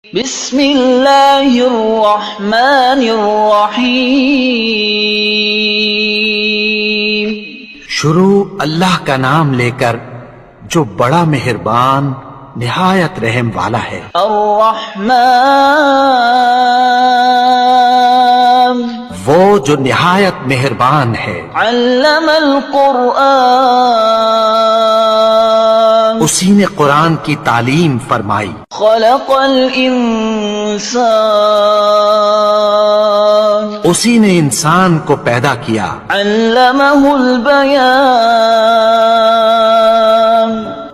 بسم اللہ الرحمن الرحیم۔ شروع اللہ کا نام لے کر جو بڑا مہربان نہایت رحم والا ہے۔ الرحمن وہ جو نہایت مہربان ہے۔ علم القرآن اسی نے قرآن کی تعلیم فرمائی۔ خلق الانسان اسی نے انسان کو پیدا کیا۔ علمہ البیان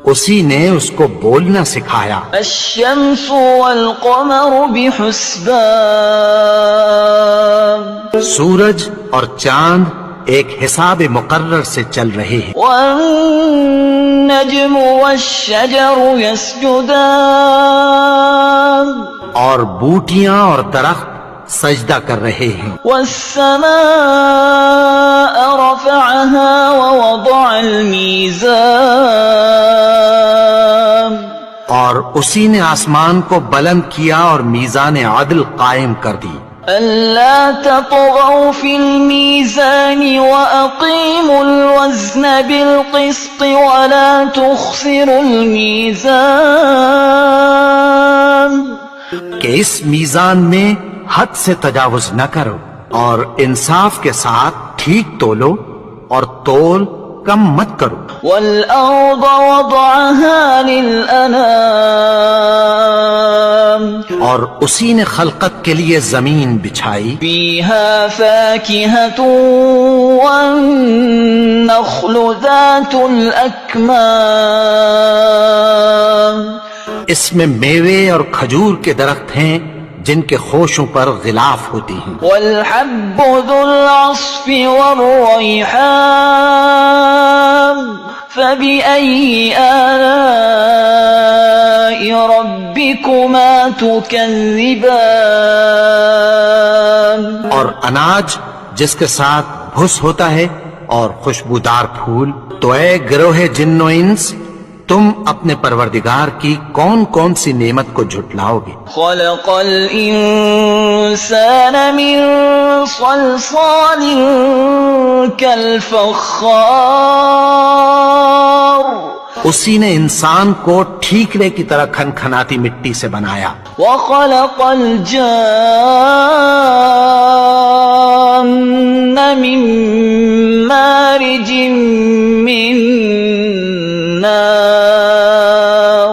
اسی نے اس کو بولنا سکھایا۔ الشمس والقمر بحسبان سورج اور چاند ایک حساب مقرر سے چل رہے ہیں۔ والنجم والشجر يسجدان اور بوٹیاں اور درخت سجدہ کر رہے ہیں۔ والسماء رفعها ووضع الميزان اور اسی نے آسمان کو بلند کیا اور میزان عدل قائم کر دی۔ ألا تطغوا في الميزان وأقيموا الوزن بالقسط ولا تخسروا الميزان کہ اس میزان میں حد سے تجاوز نہ کرو اور انصاف کے ساتھ ٹھیک تولو اور تول کم مت کرو۔ والأرض وضعها للأنام اور اسی نے خلقت کے لیے زمین بچھائی۔ فيها فاكهة والنخل ذات الأكمام اس میں میوے اور کھجور کے درخت ہیں جن کے خوشوں پر غلاف ہوتی ہیں۔ والحب ذو العصف والريحان فبأي آلاء ربكما تكذبان اور اناج جس کے ساتھ بھس ہوتا ہے اور خوشبودار پھول۔ تو اے گروہ جن و انس، تم اپنے پروردگار کی کون کون سی نعمت کو جھٹلاؤ گے؟ خلق الإنسان من صلصال كالفخار اسی نے انسان کو ٹھیکرے کی طرح کھنکھناتی مٹی سے بنایا۔ وخلق الجان من مارج من نار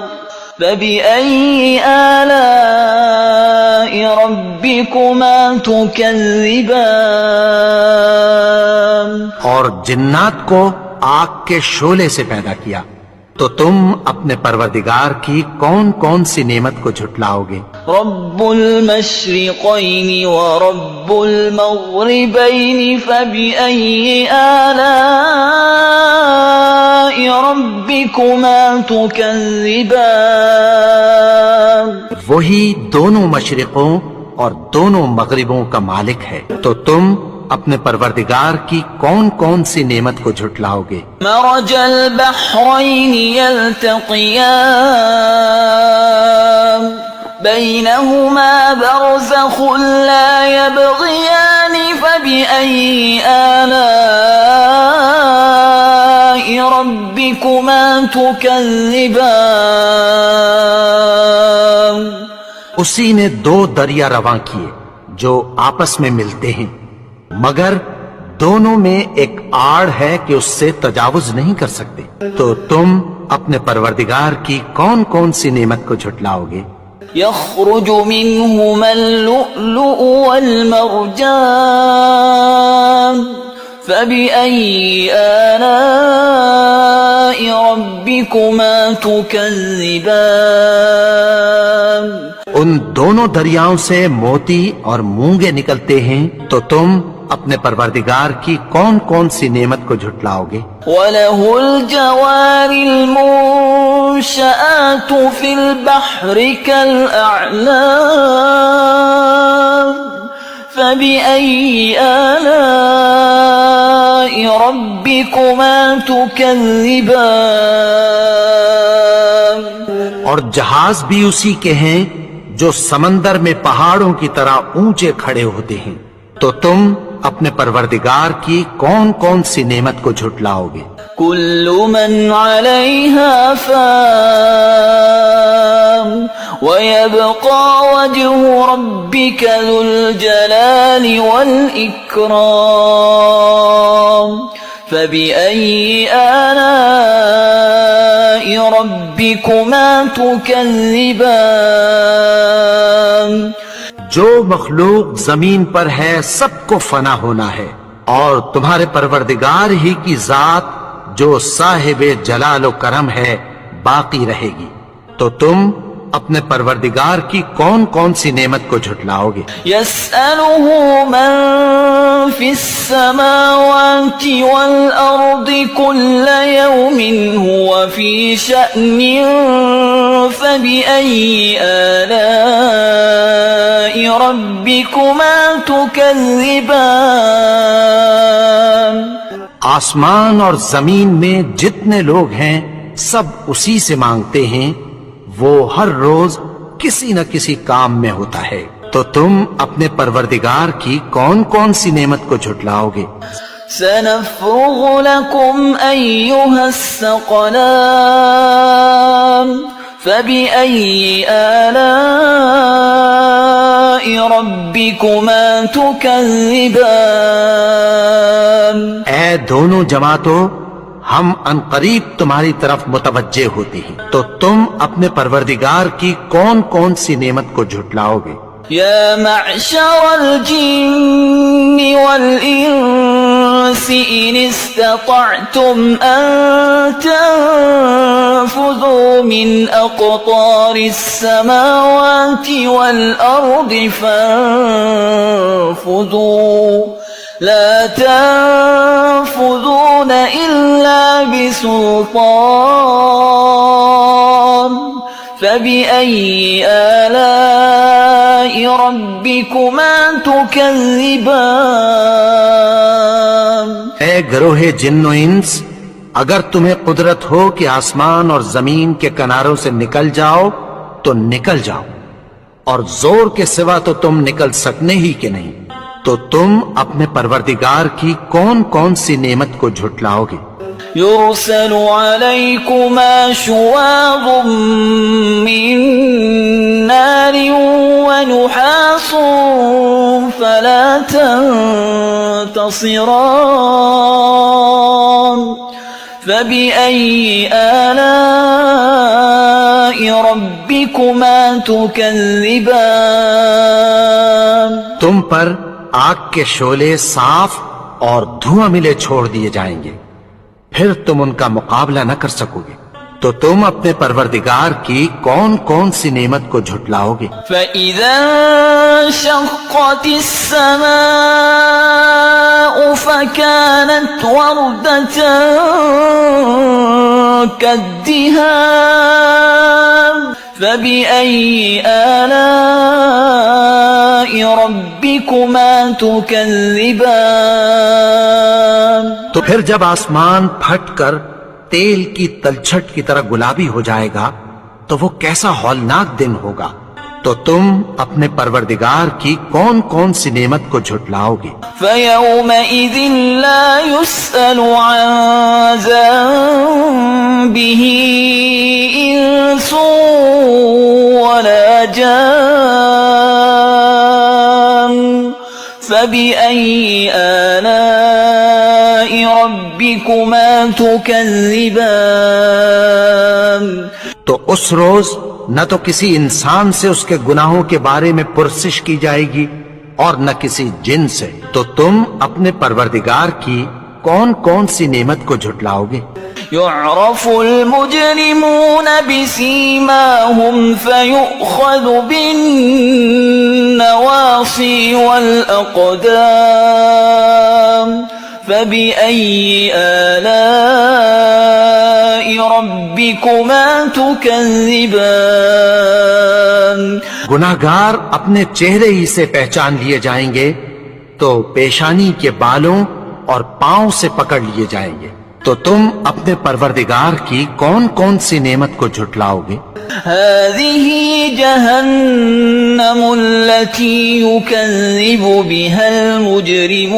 فبأي آلاء ربكما تكذبان اور جنات کو آگ کے شعلے سے پیدا کیا، تو تم اپنے پروردگار کی کون کون سی نعمت کو جھٹلاؤ گے؟ رب المشرقين ورب المغربين فبأي آلاء ربكما تكذبان وہی دونوں مشرقوں اور دونوں مغربوں کا مالک ہے، تو تم اپنے پروردگار کی کون کون سی نعمت کو جھٹلاؤ گے؟ مرج البحرين يلتقيان بينهما برزخ لا يبغيان فبأي آلاء ربكما تكذبان اسی نے دو دریا رواں کیے جو آپس میں ملتے ہیں، مگر دونوں میں ایک آڑ ہے کہ اس سے تجاوز نہیں کر سکتے، تو تم اپنے پروردگار کی کون کون سی نعمت کو جھٹلاؤ گے؟ يخرج منهما اللؤلؤ والمرجان فبأي آلاء ربكما تكذبان ان دونوں دریاؤں سے موتی اور مونگے نکلتے ہیں، تو تم اپنے پروردگار کی کون کون سی نعمت کو جھٹلاؤ گے؟ وَلَهُ الْجَوَارِ الْمُنشَآتُ فِي الْبَحْرِ كَالْأَعْلَامِ فَبِأَيِّ آلَاءِ رَبِّكُمَا تُكَذِّبَانِ اور جہاز بھی اسی کے ہیں جو سمندر میں پہاڑوں کی طرح اونچے کھڑے ہوتے ہیں، تو تم اپنے پروردگار کی کون کون سی نعمت کو جھٹلاؤ گے؟ كل من عليها فان ويبقى وجه ربك ذو الجلال والإكرام فبأي آلاء ربكما تكذبان؟ جو مخلوق زمین پر ہے سب کو فنا ہونا ہے، اور تمہارے پروردگار ہی کی ذات جو صاحب جلال و کرم ہے باقی رہے گی، تو تم اپنے پروردگار کی کون کون سی نعمت کو جھٹلاؤ گے؟ يسأله من في السماوات والأرض كل يوم هو في شأن فبأي آلاء ربكما تكذبان؟ آسمان اور زمین میں جتنے لوگ ہیں سب اسی سے مانگتے ہیں، وہ ہر روز کسی نہ کسی کام میں ہوتا ہے، تو تم اپنے پروردگار کی کون کون سی نعمت کو جھٹلاؤ گے؟ سنفرغ لكم أيها الثقلان فبأي آلاء ربكما تكذبان؟ اے دونوں جماعتوں، ہم عنقریب تمہاری طرف متوجہ ہوتے ہیں، تو تم اپنے پروردگار کی کون کون سی نعمت کو جھٹلاؤ گے؟ يا معشر الجن والإنس إن استطعتم أن تنفذوا من أقطار السماوات والأرض فانفذوا لا تنفذون إلا بسلطان فبأي آلاء ربكما تكذبان؟ اے گروہ جن و انس، اگر تمہیں قدرت ہو کہ آسمان اور زمین کے کناروں سے نکل جاؤ تو نکل جاؤ، اور زور کے سوا تو تم نکل سکنے ہی کہ نہیں، تو تم اپنے پروردگار کی کون کون سی نعمت کو جھٹلاؤ گے؟ يرسل عليكما شواظ من نار ونحاس فلا تنتصران فبأي آلاء ربكما تكذبان؟ تم پر آگ کے شعلے صاف اور دھواں ملے چھوڑ دیے جائیں گے، پھر تم ان کا مقابلہ نہ کر سکو گے، تو تم اپنے پروردگار کی کون کون سی نعمت کو جھٹلاؤ گے؟ فَإِذَا انشَقَّتِ السَّمَاءُ فَكَانَتْ وَرْدَةً كَالدِّهَانِ فَبِأَيِّ آلَاءِ رَبِّكُمَا تُكَذِّبَانِ؟ تو پھر جب آسمان پھٹ کر تیل کی تلچھٹ کی طرح گلابی ہو جائے گا تو وہ کیسا ہولناک دن ہوگا، تو تم اپنے پروردگار کی کون کون سی نعمت کو جھٹلاؤ گے؟ فَيَوْمَئِذٍ لَا يُسْأَلُ عَنْ ذَنبِهِ إِنسٌ وَلَا جَانٌ فَبِأَيِّ آلَاءِ رَبِّكُمَا تُكَذِّبَانِ؟ تو اس روز نہ تو کسی انسان سے اس کے گناہوں کے بارے میں پرسش کی جائے گی اور نہ کسی جن سے، تو تم اپنے پروردگار کی کون کون سی نعمت کو جھٹلاؤ گے؟ يعرف المجرمون بسيماهم فيؤخذ بالنواصي والأقدام فبأي آلاء ربكما تكذبان؟ گناہگار اپنے چہرے ہی سے پہچان لیے جائیں گے، تو پیشانی کے بالوں اور پاؤں سے پکڑ لیے جائیں گے، تو تم اپنے پروردگار کی کون کون سی نعمت کو جھٹلاؤ گے؟ هذه جهنم التي يكذب بها المجرمون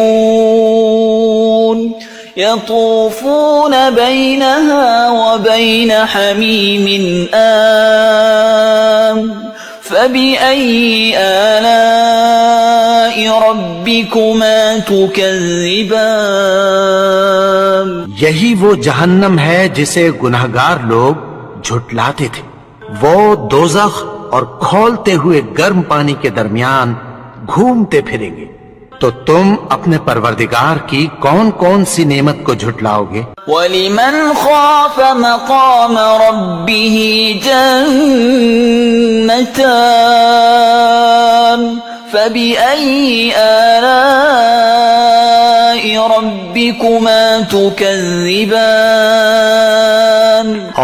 يطوفون بينها وبين حميم آن فبأي آلاء ربكما تكذبان یہی وہ جہنم ہے جسے گنہگار لوگ جھٹلاتے تھے، وہ دوزخ اور کھولتے ہوئے گرم پانی کے درمیان گھومتے پھریں گے، تو تم اپنے پروردگار کی کون کون سی نعمت کو جھٹلاؤ گے؟ وَلِمَنْ خَافَ مَقَامَ رَبِّهِ جَنَّتَانِ فَبِأَيِّ آلَاءِ رَبِّكُمَا تُكَذِّبَانِ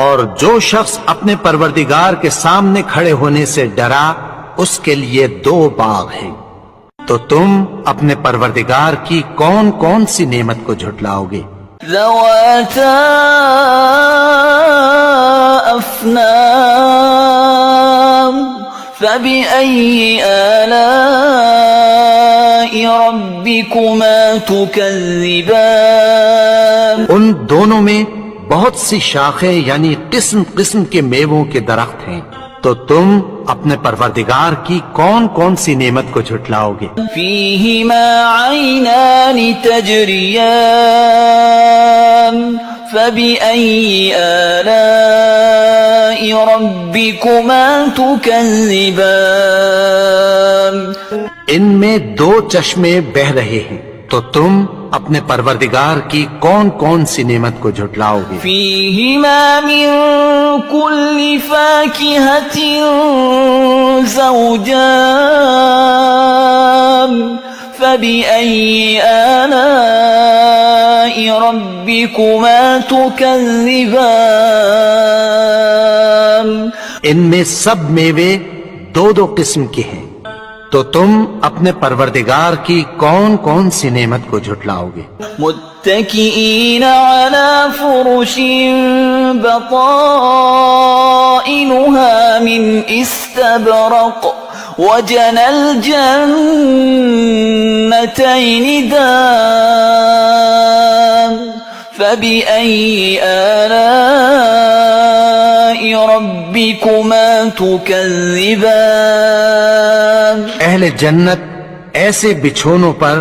اور جو شخص اپنے پروردگار کے سامنے کھڑے ہونے سے ڈرا اس کے لیے 2 باغ ہیں، تو تم اپنے پروردگار کی کون کون سی نعمت کو جھٹلاؤ گے؟ ذواتا افنان فبأي آلاء ربكما تكذبان ان دونوں میں بہت سی شاخیں یعنی قسم قسم کے میووں کے درخت ہیں، تو تم اپنے پروردگار کی کون کون سی نعمت کو جھٹلاؤ گے؟ فيهما عينان تجريان فبأي آلاء ربكما تكذبان ان میں 2 چشمے بہ رہے ہیں، تو تم اپنے پروردگار کی کون کون سی نعمت کو جھٹلاؤ گے؟ فيهما من كل فاكهة زوجان فبأي آلاء ربكما تكذبان ان میں سب میوے 2 قسم کے ہیں، تو تم اپنے پروردگار کی کون کون سی نعمت کو جھٹلاؤ گے؟ متكئين على فرش بطائنها من استبرق وجنى الجنتين دان فبأي آلاء ربكما تكذبان اہل جنت ایسے بچھونوں پر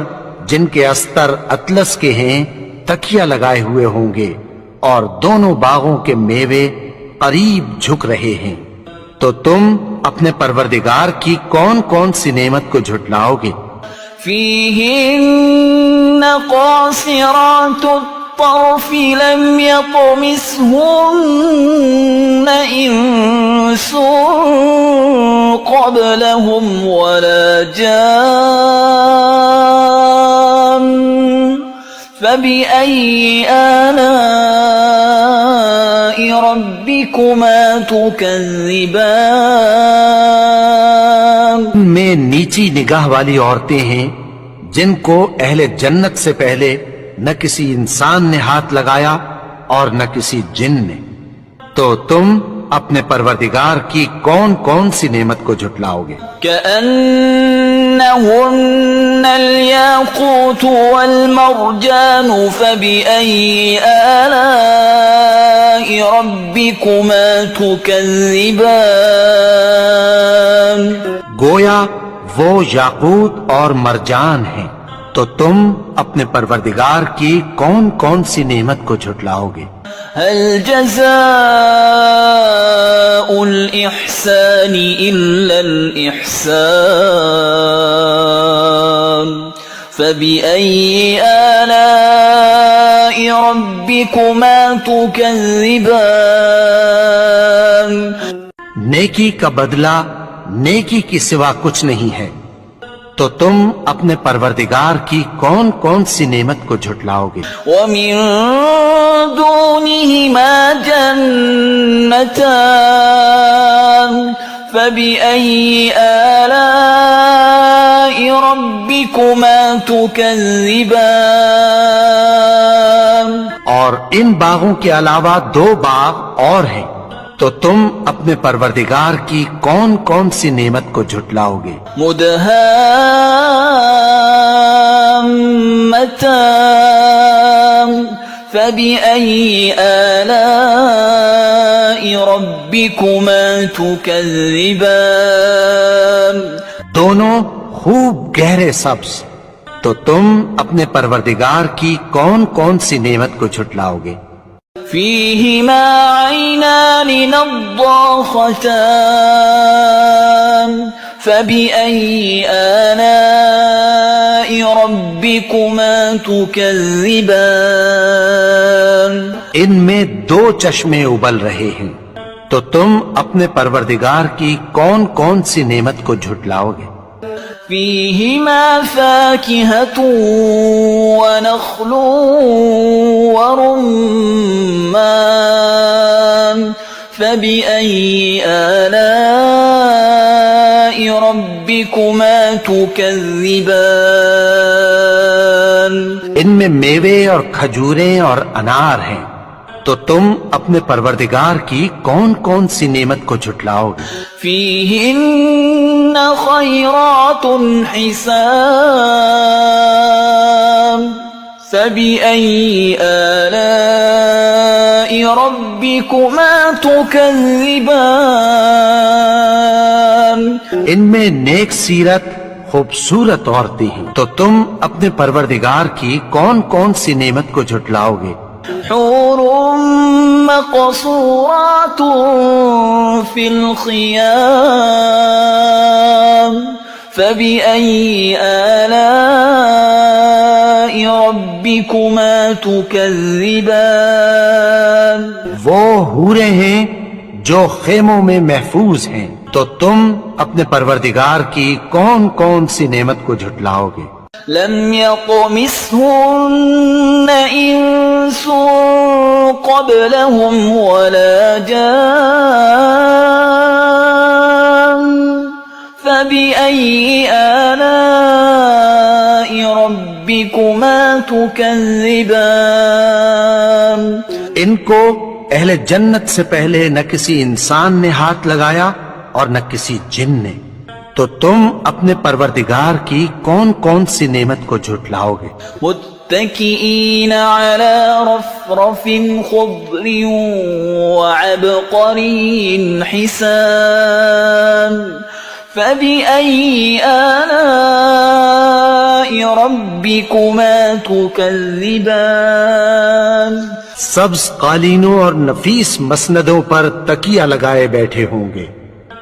جن کے استر اطلس کے ہیں تکیہ لگائے ہوئے ہوں گے، اور دونوں باغوں کے میوے قریب جھک رہے ہیں، تو تم اپنے پروردگار کی کون کون سی نعمت کو جھٹلاؤ گے؟ فيهن قاصرات الطرف لم يطمثهن إنس قبلهم ولا جان فبأي آلاء ربكما تكذبان میں نیچی نگاہ والی عورتیں ہیں جن کو اہل جنت سے پہلے نہ کسی انسان نے ہاتھ لگایا اور نہ کسی جن نے، تو تم اپنے پروردگار کی کون کون سی نعمت کو جھٹلاؤ گے؟ كأنهن الياقوت والمرجان فبأي آلاء ربكما تكذبان گویا وہ یاقوت اور مرجان ہیں، تو تم اپنے پروردگار کی کون کون سی نعمت کو جھٹلاؤ گے؟ هل جزاء الإحسان إلا الإحسان فبأي آلاء ربكما تكذبان نیکی کا بدلہ نیکی کی سوا کچھ نہیں ہے، تو تم اپنے پروردگار کی کون کون سی نعمت کو جھٹلاؤ گے؟ ومن دونهما جنتان فبأي آلاء ربكما تكذبان اور ان باغوں کے علاوہ 2 باغ اور ہیں، تو تم اپنے پروردگار کی کون کون سی نعمت کو جھٹلاؤ گے؟ مدهامتان فبأي آلاء ربكما تكذبان دونوں خوب گہرے سبز، تو تم اپنے پروردگار کی کون کون سی نعمت کو جھٹلاؤ گے؟ فيهما عينان نضاختان فبأي آلاء ربكما تكذبان ان میں دو چشمے ابل رہے ہیں، تو تم اپنے پروردگار کی کون کون سی نعمت کو جھٹلاؤ گے؟ فيهما فاكهة ونخل ورمان فبأي آلاء ربكما تكذبان ان میں میوے اور کھجوریں اور انار ہیں، تو تم اپنے پروردگار کی کون کون سی نعمت کو جھٹلاؤ گے؟ فيهن خيرات حسان فبأي آلاء ربكما تكذبان ان میں نیک سیرت خوبصورت عورتیں ہیں، تو تم اپنے پروردگار کی کون کون سی نعمت کو جھٹلاؤ گے؟ حور مقصورات في الخيام فبأي آلاء ربكما تكذبان وہ حوریں ہیں جو خیموں میں محفوظ ہیں، تو تم اپنے پروردگار کی کون کون سی نعمت کو جھٹلاؤ گے؟ لم يطمثهن إنس قبلهم ولا جان فبأي آلاء ربكما تكذبان ان کو اہل جنت سے پہلے نہ کسی انسان نے ہاتھ لگایا اور نہ کسی جن نے، تو تم اپنے پروردگار کی کون کون سی نعمت کو جھٹلاؤ گے؟ متكئين على رفرف خضر وعبقري حسان فبأي آلاء ربكما تكذبان سبز قالینوں اور نفیس مسندوں پر تکیہ لگائے بیٹھے ہوں گے،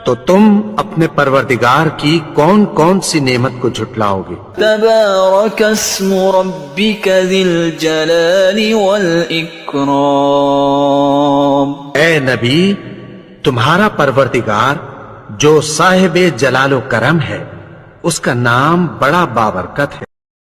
تو تم اپنے پروردگار کی کون کون سی نعمت کو جھٹلاؤ گے؟ تبارك اسم ربك ذي الجلال والإكرام اے نبی، تمہارا پروردگار جو صاحب جلال و کرم ہے، اس کا نام بڑا بابرکت ہے۔